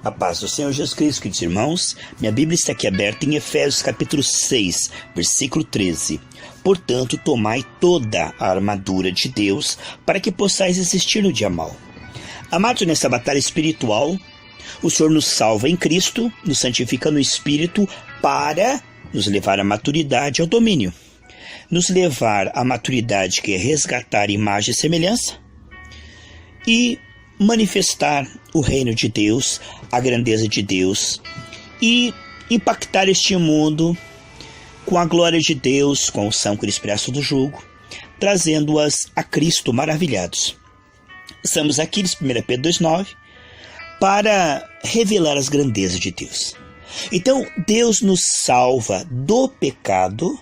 A paz do Senhor Jesus Cristo, queridos irmãos. Minha Bíblia está aqui aberta em Efésios capítulo 6, versículo 13. Portanto, tomai toda a armadura de Deus para que possais resistir no dia mau. Amados, nessa batalha espiritual, o Senhor nos salva em Cristo, nos santifica no Espírito para nos levar à maturidade e ao domínio. Nos levar à maturidade, que é resgatar imagem e semelhança, e manifestar o reino de Deus, a grandeza de Deus, e impactar este mundo com a glória de Deus, com o sangue expresso do jugo, trazendo-as a Cristo maravilhados. Estamos aqui em 1 Pedro 2,9 para revelar as grandezas de Deus. Então, Deus nos salva do pecado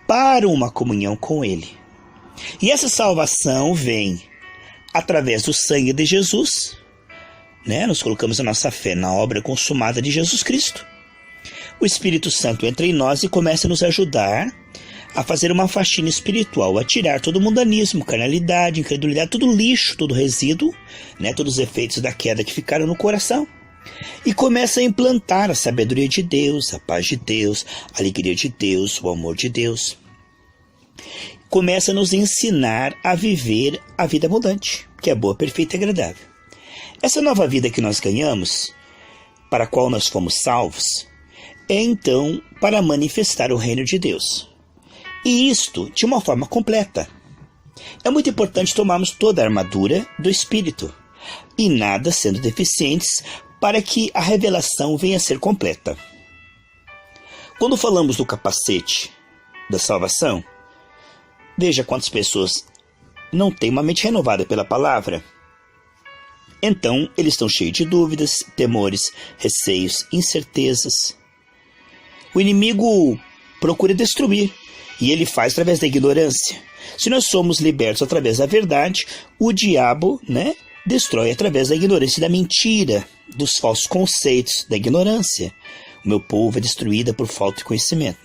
para uma comunhão com Ele. E essa salvação vem através do sangue de Jesus, Nós colocamos a nossa fé na obra consumada de Jesus Cristo. O Espírito Santo entra em nós e começa a nos ajudar a fazer uma faxina espiritual, a tirar todo o mundanismo, carnalidade, incredulidade, todo lixo, todo resíduo, todos os efeitos da queda que ficaram no coração. E começa a implantar a sabedoria de Deus, a paz de Deus, a alegria de Deus, o amor de Deus. Começa a nos ensinar a viver a vida abundante, que é boa, perfeita e agradável. Essa nova vida que nós ganhamos, para a qual nós fomos salvos, é então para manifestar o reino de Deus. E isto de uma forma completa. É muito importante tomarmos toda a armadura do Espírito, e nada sendo deficientes, para que a revelação venha a ser completa. Quando falamos do capacete da salvação, veja quantas pessoas não têm uma mente renovada pela palavra. Então, eles estão cheios de dúvidas, temores, receios, incertezas. O inimigo procura destruir, e ele faz através da ignorância. Se nós somos libertos através da verdade, o diabo, destrói através da ignorância e da mentira, dos falsos conceitos, da ignorância. O meu povo é destruído por falta de conhecimento,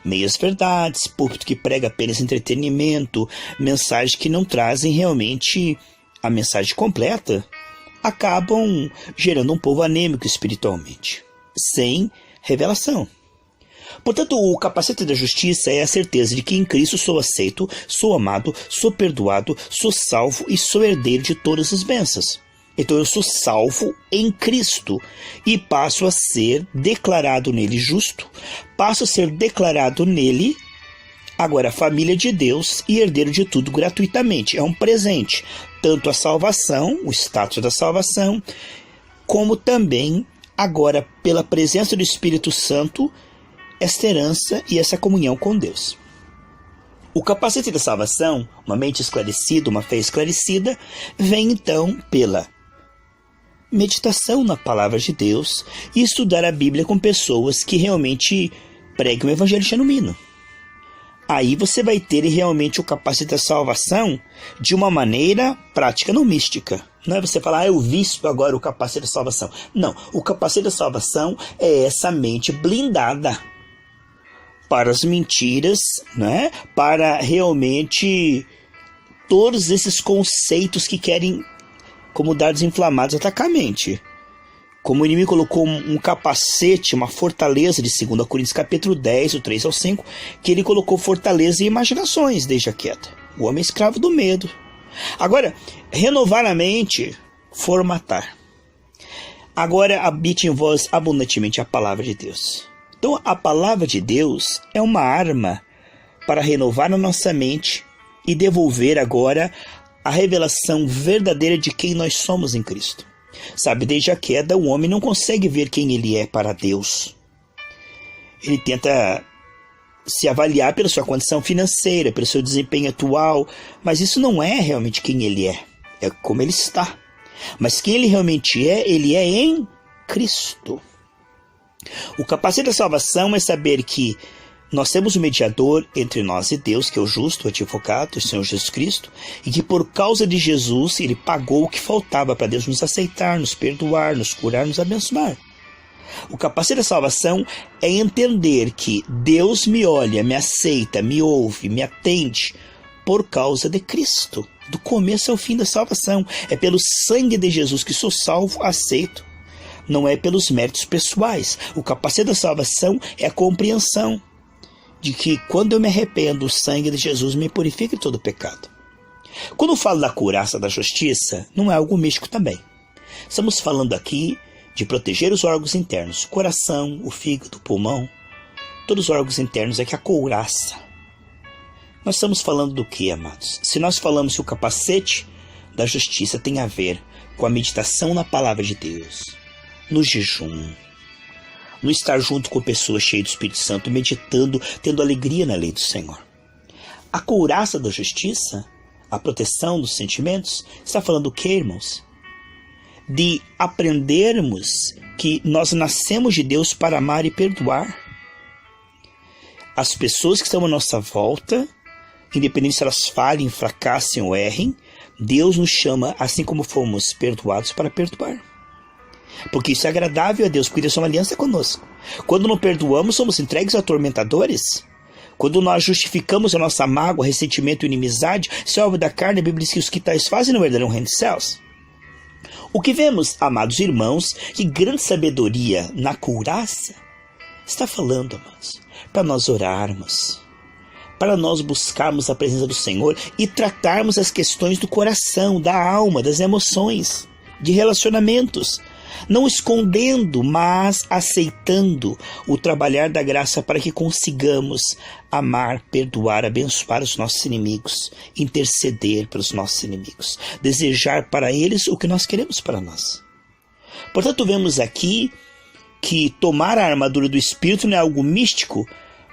Meias verdades, púlpito que prega apenas entretenimento, mensagens que não trazem realmente a mensagem completa, acabam gerando um povo anêmico espiritualmente, sem revelação. Portanto, o capacete da justiça é a certeza de que em Cristo sou aceito, sou amado, sou perdoado, sou salvo e sou herdeiro de todas as bênçãos. Então eu sou salvo em Cristo e passo a ser declarado nele justo, passo a ser declarado nele agora família de Deus e herdeiro de tudo gratuitamente. É um presente, tanto a salvação, o status da salvação, como também agora pela presença do Espírito Santo, esta herança e essa comunhão com Deus. O capacete da salvação, uma mente esclarecida, uma fé esclarecida, vem então pela meditação na palavra de Deus e estudar a Bíblia com pessoas que realmente pregam o evangelho genuíno. Aí você vai ter realmente o capacete da salvação de uma maneira prática, não mística. Não é você falar, eu visto agora o capacete da salvação. Não, o capacete da salvação é essa mente blindada para as mentiras, para realmente todos esses conceitos que querem, como dardos inflamados, atacar a mente. Como o inimigo colocou um capacete, uma fortaleza de 2 Coríntios capítulo 10, do 3 ao 5, que ele colocou fortaleza e imaginações desde a queda. O homem é escravo do medo. Agora, renovar a mente, formatar. Agora habite em vós abundantemente a palavra de Deus. Então, a palavra de Deus é uma arma para renovar a nossa mente e devolver agora a revelação verdadeira de quem nós somos em Cristo. Sabe, desde a queda, o homem não consegue ver quem ele é para Deus. Ele tenta se avaliar pela sua condição financeira, pelo seu desempenho atual, mas isso não é realmente quem ele é como ele está. Mas quem ele realmente ele é em Cristo. O capacete da salvação é saber que nós temos um mediador entre nós e Deus, que é o justo, o advogado, o Senhor Jesus Cristo, e que por causa de Jesus, ele pagou o que faltava para Deus nos aceitar, nos perdoar, nos curar, nos abençoar. O capacete da salvação é entender que Deus me olha, me aceita, me ouve, me atende por causa de Cristo. Do começo ao fim da salvação. É pelo sangue de Jesus que sou salvo, aceito, não é pelos méritos pessoais. O capacete da salvação é a compreensão de que quando eu me arrependo, o sangue de Jesus me purifica de todo pecado. Quando eu falo da couraça da justiça, não é algo místico também. Estamos falando aqui de proteger os órgãos internos, o coração, o fígado, o pulmão, todos os órgãos internos, é que a couraça. Nós estamos falando do que, amados? Se nós falamos que o capacete da justiça tem a ver com a meditação na palavra de Deus, no jejum, no estar junto com pessoas cheias do Espírito Santo, meditando, tendo alegria na lei do Senhor. A couraça da justiça, a proteção dos sentimentos, está falando o que, irmãos? De aprendermos que nós nascemos de Deus para amar e perdoar. As pessoas que estão à nossa volta, independente se elas falhem, fracassem ou errem, Deus nos chama, assim como fomos perdoados, para perdoar. Porque isso é agradável a Deus, porque Deus é uma aliança conosco. Quando não perdoamos, somos entregues a atormentadores. Quando nós justificamos a nossa mágoa, ressentimento e inimizade, se é obra da carne, a Bíblia diz que os que tais fazem não herdarão o reino dos céus. O que vemos, amados irmãos, que grande sabedoria na couraça está falando, amados, para nós orarmos, para nós buscarmos a presença do Senhor e tratarmos as questões do coração, da alma, das emoções, de relacionamentos, não escondendo, mas aceitando o trabalhar da graça para que consigamos amar, perdoar, abençoar os nossos inimigos, interceder pelos nossos inimigos, desejar para eles o que nós queremos para nós. Portanto, vemos aqui que tomar a armadura do Espírito não é algo místico,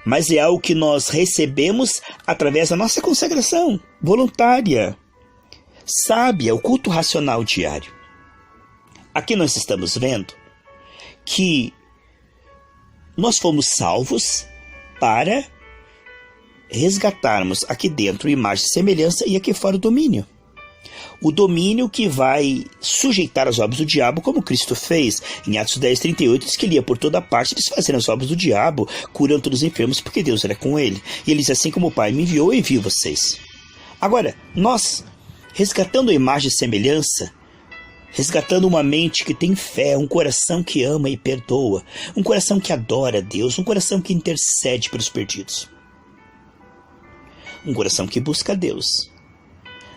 mas é algo que nós recebemos através da nossa consagração voluntária, sábia, o culto racional diário. Aqui nós estamos vendo que nós fomos salvos para resgatarmos aqui dentro imagem e semelhança e aqui fora o domínio. O domínio que vai sujeitar as obras do diabo, como Cristo fez. Em Atos 10:38 diz que ele ia por toda parte desfazendo as obras do diabo, curando todos os enfermos, porque Deus era com ele. E ele diz assim: como o Pai me enviou, eu envio vocês. Agora, nós, resgatando a imagem e semelhança, resgatando uma mente que tem fé, um coração que ama e perdoa, um coração que adora a Deus, um coração que intercede pelos perdidos, um coração que busca a Deus.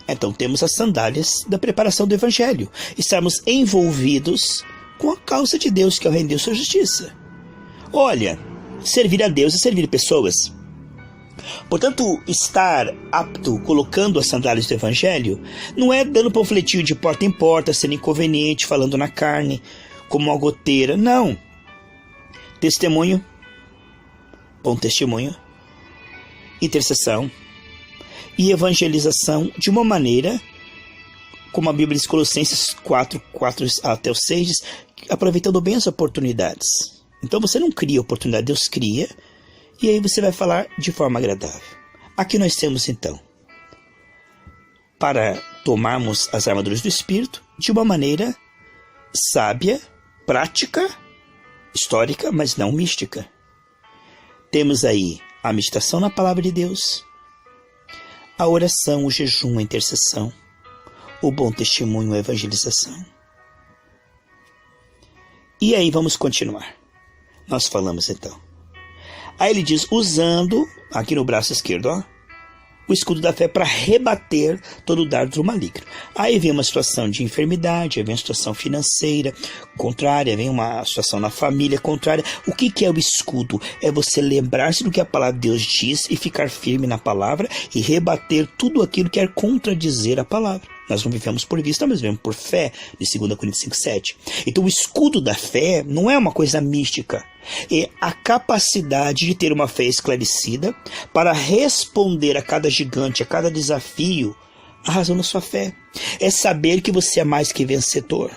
Então temos as sandálias da preparação do Evangelho, estarmos envolvidos com a causa de Deus, que é o reino de Deus e sua justiça. Olha, servir a Deus é servir pessoas. Portanto, estar apto, colocando as sandálias do Evangelho, não é dando panfletinho de porta em porta, sendo inconveniente, falando na carne, como uma goteira. Não. Testemunho, bom testemunho, intercessão e evangelização de uma maneira, como a Bíblia diz, Colossenses 4 até o 6, diz, aproveitando bem as oportunidades. Então você não cria oportunidade, Deus cria, e aí você vai falar de forma agradável. Aqui nós temos então, para tomarmos as armaduras do Espírito de uma maneira sábia, prática, histórica, mas não mística. Temos aí a meditação na palavra de Deus, a oração, o jejum, a intercessão, o bom testemunho, a evangelização. E aí vamos continuar. Nós falamos então. Aí ele diz, usando, aqui no braço esquerdo, ó, o escudo da fé para rebater todo o dardo do maligno. Aí vem uma situação de enfermidade, aí vem uma situação financeira contrária, vem uma situação na família contrária. O que é o escudo? É você lembrar-se do que a palavra de Deus diz e ficar firme na palavra e rebater tudo aquilo que quer contradizer a palavra. Nós não vivemos por vista, mas vivemos por fé, de 2 Coríntios 5:7. Então o escudo da fé não é uma coisa mística. É a capacidade de ter uma fé esclarecida para responder a cada gigante, a cada desafio, a razão da sua fé. É saber que você é mais que vencedor.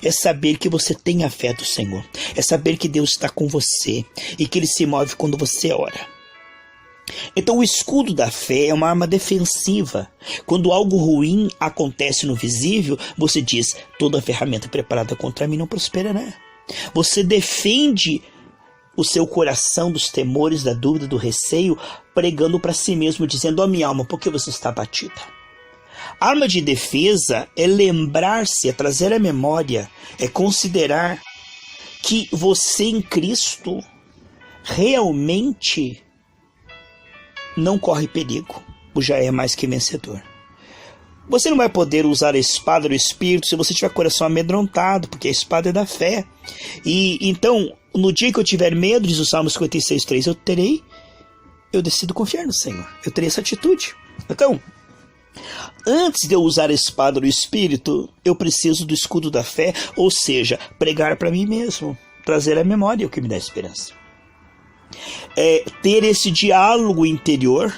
É saber que você tem a fé do Senhor. É saber que Deus está com você e que Ele se move quando você ora. Então o escudo da fé é uma arma defensiva. Quando algo ruim acontece no visível, você diz, toda ferramenta preparada contra mim não prosperará. Você defende o seu coração dos temores, da dúvida, do receio, pregando para si mesmo, dizendo, ó minha alma, por que você está abatida? A arma de defesa é lembrar-se, é trazer à memória, é considerar que você em Cristo realmente não corre perigo, ou já é mais que vencedor. Você não vai poder usar a espada do Espírito se você tiver coração amedrontado, porque a espada é da fé. E então, no dia que eu tiver medo, diz o Salmo 56:3, eu decido confiar no Senhor. Eu terei essa atitude. Então, antes de eu usar a espada do Espírito, eu preciso do escudo da fé, ou seja, pregar para mim mesmo, trazer à memória o que me dá esperança. Ter esse diálogo interior,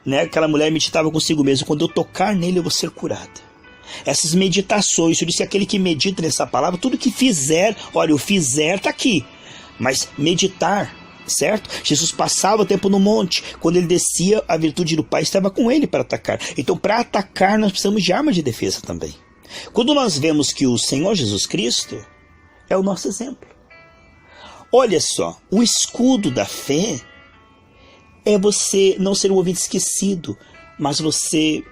né? Aquela mulher meditava consigo mesma: quando eu tocar nele eu vou ser curada. Essas meditações, eu disse, aquele que medita nessa palavra, tudo que fizer, olha, o fizer está aqui, mas meditar, certo? Jesus passava o tempo no monte, quando ele descia, a virtude do Pai estava com ele para atacar. Então, para atacar, nós precisamos de arma de defesa também. Quando nós vemos que o Senhor Jesus Cristo é o nosso exemplo, olha só, o escudo da fé é você não ser um ouvinte esquecido, mas você,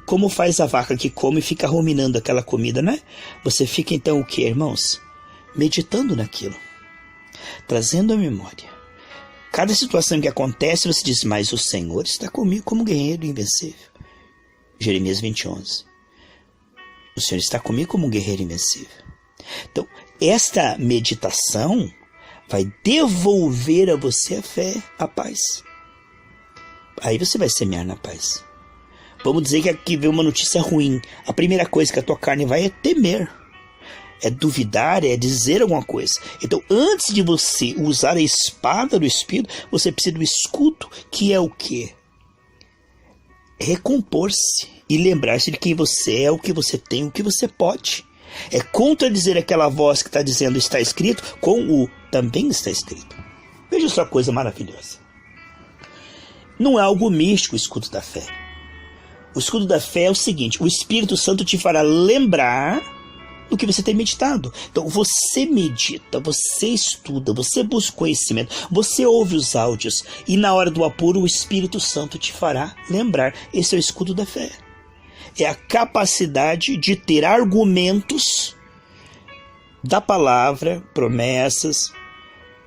como faz a vaca que come e fica ruminando aquela comida, né? Você fica então o que, irmãos? Meditando naquilo, trazendo a memória. Cada situação que acontece, você diz: mas o Senhor está comigo como guerreiro invencível. Jeremias 20:11. O Senhor está comigo como guerreiro invencível. Então, esta meditação vai devolver a você a fé, a paz. Aí você vai semear na paz. Vamos dizer que aqui veio uma notícia ruim. A primeira coisa que a tua carne vai é temer, é duvidar, é dizer alguma coisa. Então, antes de você usar a espada do Espírito, você precisa do escudo, que é o quê? Recompor-se e lembrar-se de quem você é, o que você tem, o que você pode. É contradizer aquela voz que está dizendo está escrito com o também está escrito. Veja só que coisa maravilhosa. Não é algo místico o escudo da fé. O escudo da fé é o seguinte: o Espírito Santo te fará lembrar do que você tem meditado. Então você medita, você estuda, você busca conhecimento, você ouve os áudios, e na hora do apuro o Espírito Santo te fará lembrar. Esse é o escudo da fé. É a capacidade de ter argumentos da palavra, promessas,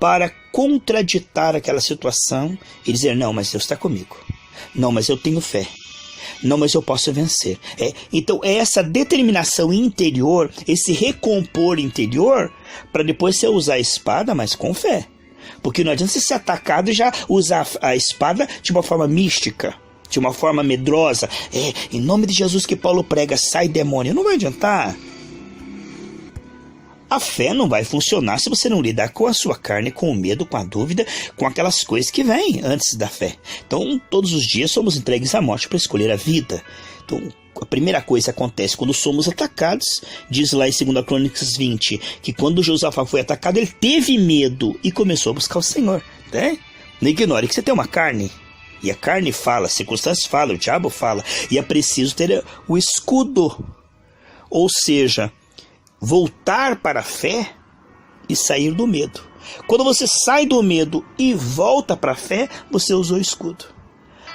para contraditar aquela situação e dizer: não, mas Deus está comigo. Não, mas eu tenho fé. Não, mas eu posso vencer. Então é essa determinação interior, esse recompor interior, para depois você usar a espada, mas com fé. Porque não adianta você ser atacado e já usar a espada de uma forma mística, de uma forma medrosa. Em nome de Jesus que Paulo prega, sai demônio. Não vai adiantar. A fé não vai funcionar se você não lidar com a sua carne, com o medo, com a dúvida, com aquelas coisas que vêm antes da fé. Então, todos os dias somos entregues à morte para escolher a vida. Então, a primeira coisa que acontece quando somos atacados, diz lá em 2 Crônicas 20, que quando Josafá foi atacado, ele teve medo e começou a buscar o Senhor. Né? Não ignore que você tem uma carne. E a carne fala, as circunstâncias falam, o diabo fala. E é preciso ter o escudo. Ou seja, voltar para a fé e sair do medo. Quando você sai do medo e volta para a fé, você usou o escudo.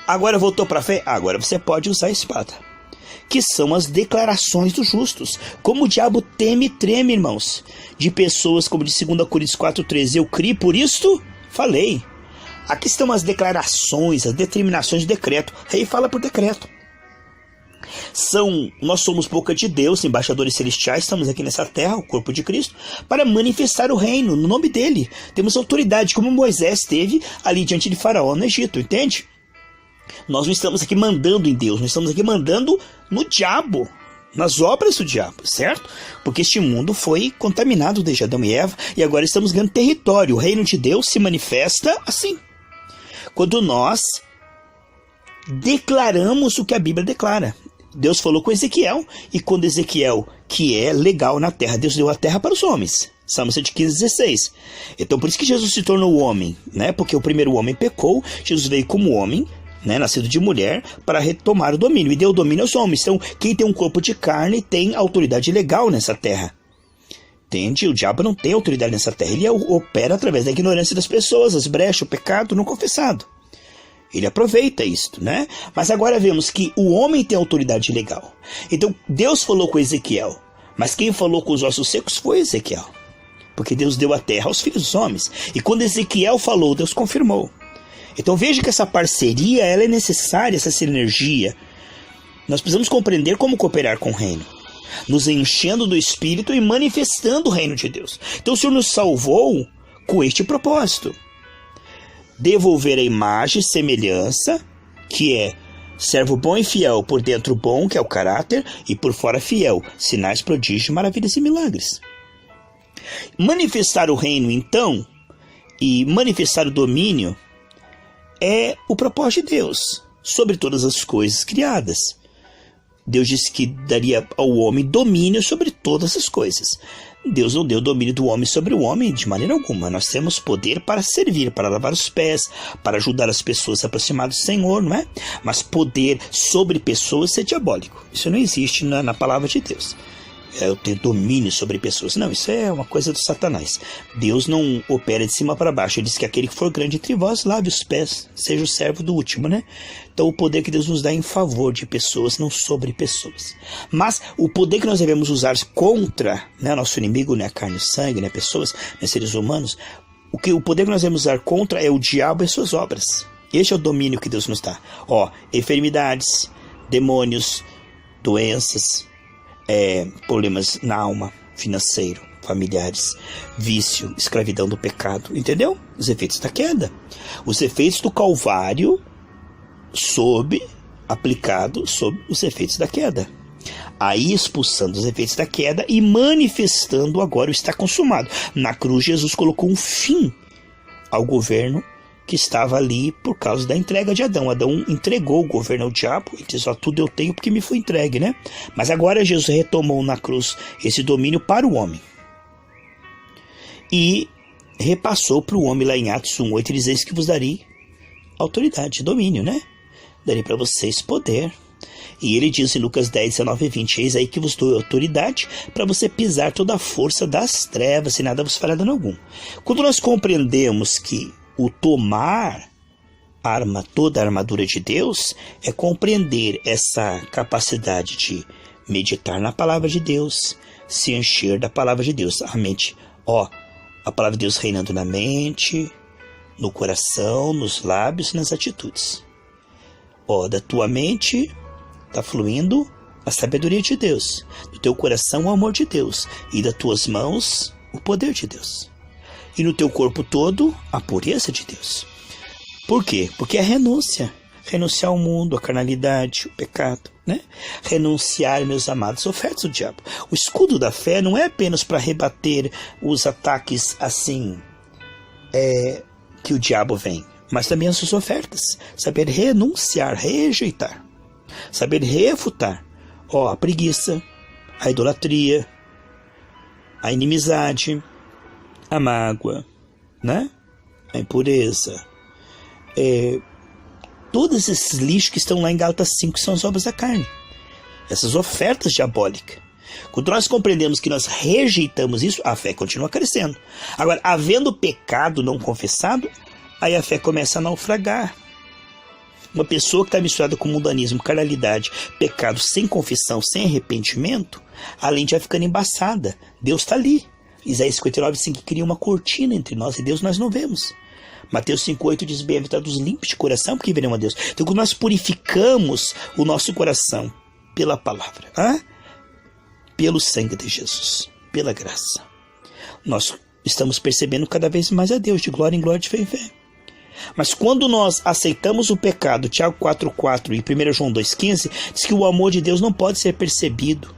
Agora voltou para a fé? Agora você pode usar a espada, que são as declarações dos justos. Como o diabo teme e treme, irmãos, de pessoas, como de 2 Coríntios 4:13, eu criei, por isto falei. Aqui estão as declarações, as determinações de decreto. Rei fala por decreto. Nós somos boca de Deus, embaixadores celestiais, estamos aqui nessa terra, o corpo de Cristo, para manifestar o reino, no nome dele. Temos autoridade, como Moisés teve ali diante de Faraó no Egito, entende? Nós não estamos aqui mandando em Deus, nós estamos aqui mandando no diabo, nas obras do diabo, certo? Porque este mundo foi contaminado desde Adão e Eva, e agora estamos ganhando território. O reino de Deus se manifesta assim, quando nós declaramos o que a Bíblia declara. Deus falou com Ezequiel, e quando Ezequiel, que é legal na terra, Deus deu a terra para os homens. Salmo 115:16. Então por isso que Jesus se tornou homem, né? Porque o primeiro homem pecou, Jesus veio como homem, né? Nascido de mulher, para retomar o domínio, e deu o domínio aos homens. Então quem tem um corpo de carne tem autoridade legal nessa terra. Entende? O diabo não tem autoridade nessa terra, ele opera através da ignorância das pessoas, as brechas, o pecado não confessado. Ele aproveita isto, né? Mas agora vemos que o homem tem autoridade legal. Então Deus falou com Ezequiel, mas quem falou com os ossos secos foi Ezequiel. porque Deus deu a terra aos filhos dos homens. E quando Ezequiel falou, Deus confirmou. Então veja que essa parceria, ela é necessária, essa sinergia. Nós precisamos compreender como cooperar com o reino, nos enchendo do Espírito e manifestando o reino de Deus. Então o Senhor nos salvou com este propósito: devolver a imagem e semelhança, que é servo bom e fiel, por dentro bom, que é o caráter, e por fora fiel, sinais, prodígios, maravilhas e milagres. Manifestar o reino, então, e manifestar o domínio, é o propósito de Deus sobre todas as coisas criadas. Deus disse que daria ao homem domínio sobre todas as coisas. Deus não deu domínio do homem sobre o homem de maneira alguma. Nós temos poder para servir, para lavar os pés, para ajudar as pessoas a se aproximar do Senhor, não é? Mas poder sobre pessoas é diabólico. Isso não existe na palavra de Deus. Eu tenho domínio sobre pessoas. Não, isso é uma coisa do Satanás. Deus não opera de cima para baixo. Ele diz que aquele que for grande entre vós, lave os pés, seja o servo do último, né? Então o poder que Deus nos dá é em favor de pessoas, não sobre pessoas. Mas o poder que nós devemos usar contra, né, nosso inimigo, não é carne e sangue, né, pessoas, né, seres humanos, o poder que nós devemos usar contra é o diabo e suas obras. Este é o domínio que Deus nos dá. Enfermidades, demônios, doenças, problemas na alma, financeiro, familiares, vício, escravidão do pecado, entendeu? Os efeitos da queda, os efeitos do Calvário aplicado sobre os efeitos da queda, aí expulsando os efeitos da queda e manifestando agora o está consumado. Na cruz Jesus colocou um fim ao governo que estava ali por causa da entrega de Adão. Adão entregou o governo ao diabo e disse: tudo eu tenho porque me foi entregue, né? Mas agora Jesus retomou na cruz esse domínio para o homem e repassou para o homem lá em Atos 1:8, ele diz que vos darei autoridade, domínio, né? Darei para vocês poder. E ele diz em Lucas 10:19-20: eis aí que vos dou autoridade para você pisar toda a força das trevas e nada vos fará dano algum. Quando nós compreendemos que o tomar toda a armadura de Deus é compreender essa capacidade de meditar na palavra de Deus, se encher da palavra de Deus, a mente, a palavra de Deus reinando na mente, no coração, nos lábios e nas atitudes. Da tua mente está fluindo a sabedoria de Deus, do teu coração o amor de Deus, e das tuas mãos o poder de Deus. E no teu corpo todo, a pureza de Deus. Por quê? Porque é renúncia. Renunciar ao mundo, à carnalidade, o pecado, né? Renunciar, meus amados, ofertas do diabo. O escudo da fé não é apenas para rebater os ataques assim, que o diabo vem, mas também as suas ofertas. Saber renunciar, rejeitar. Saber refutar. A preguiça, a idolatria, a inimizade, a mágoa, né? A impureza, todos esses lixos que estão lá em Gálatas 5 são as obras da carne, essas ofertas diabólicas. Quando nós compreendemos que nós rejeitamos isso, a fé continua crescendo. Agora, havendo pecado não confessado, aí a fé começa a naufragar. Uma pessoa que está misturada com mundanismo, carnalidade, pecado, sem confissão, sem arrependimento, além de já ficando embaçada, Deus está ali. Isaías 59:5 cria uma cortina entre nós e Deus, nós não vemos. Mateus 5:8 diz: bem-aventarados os limpos de coração, porque verão a Deus. Então, quando nós purificamos o nosso coração pela palavra, pelo sangue de Jesus, pela graça, nós estamos percebendo cada vez mais a Deus, de glória em glória, de fé em fé. Mas quando nós aceitamos o pecado, Tiago 4:4 e 1 João 2:15, diz que o amor de Deus não pode ser percebido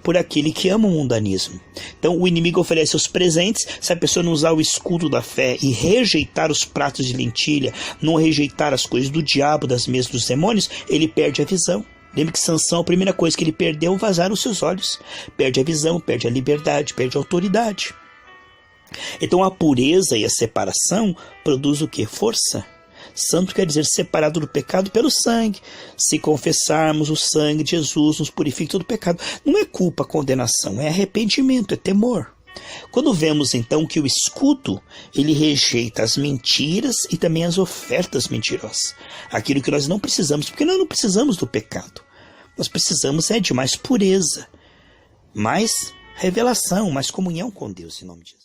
por aquele que ama o mundanismo. Então o inimigo oferece os presentes. Se a pessoa não usar o escudo da fé e rejeitar os pratos de lentilha, não rejeitar as coisas do diabo, das mesas dos demônios, ele perde a visão. Lembra que Sansão, a primeira coisa que ele perdeu, vazaram os seus olhos. Perde a visão, perde a liberdade, perde a autoridade. Então a pureza e a separação produz o quê? Força. Santo quer dizer separado do pecado pelo sangue. Se confessarmos o sangue de Jesus, nos purifica do pecado. Não é culpa, condenação, é arrependimento, é temor. Quando vemos então que o escudo, ele rejeita as mentiras e também as ofertas mentirosas. Aquilo que nós não precisamos, porque nós não precisamos do pecado. Nós precisamos de mais pureza, mais revelação, mais comunhão com Deus, em nome de Jesus.